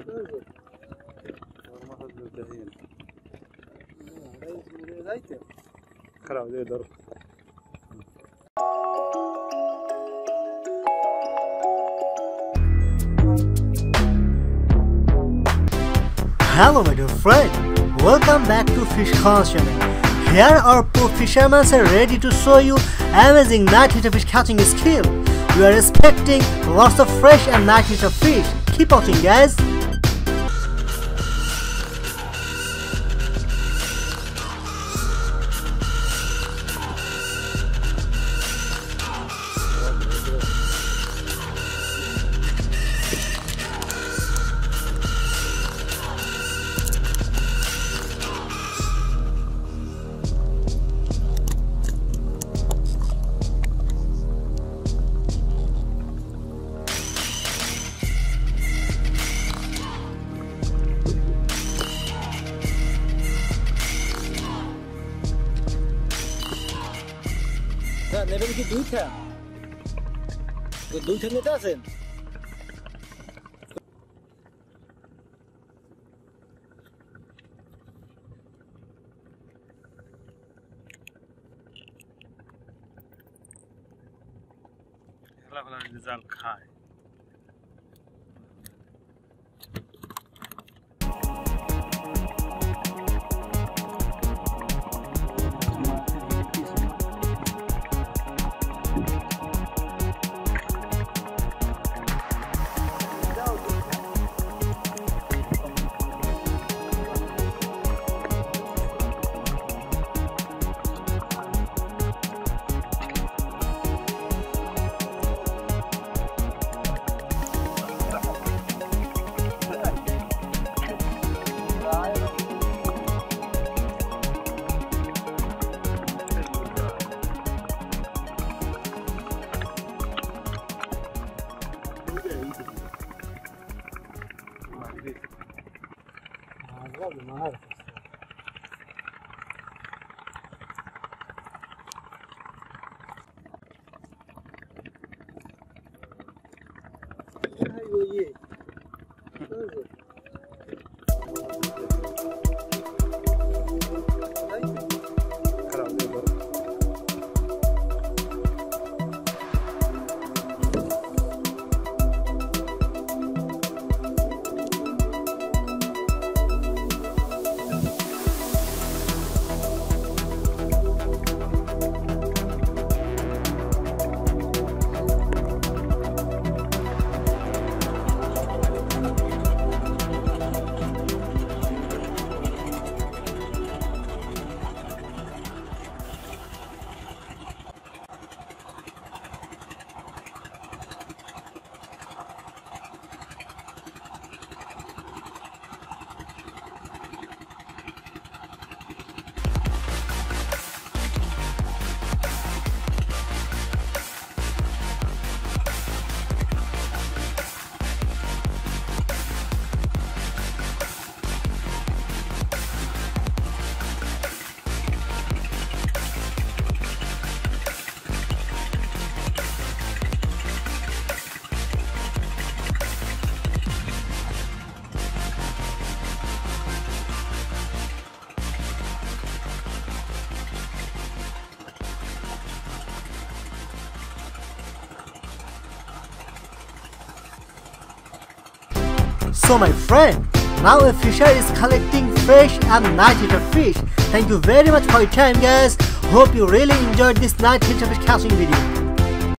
Hello my dear friend, welcome back to Fish Hunting channel. Here our poor fishermen are ready to show you amazing night Hilsa fish catching skill. We are expecting lots of fresh and night Hilsa fish. Keep watching guys. নেবেন কি দুইটা দুইটা নিতে আছেন জাল খায় So my friend, now a fisher is collecting fresh and night Hilsa fish. Thank you very much for your time guys. Hope you really enjoyed this night Hilsa fish catching video.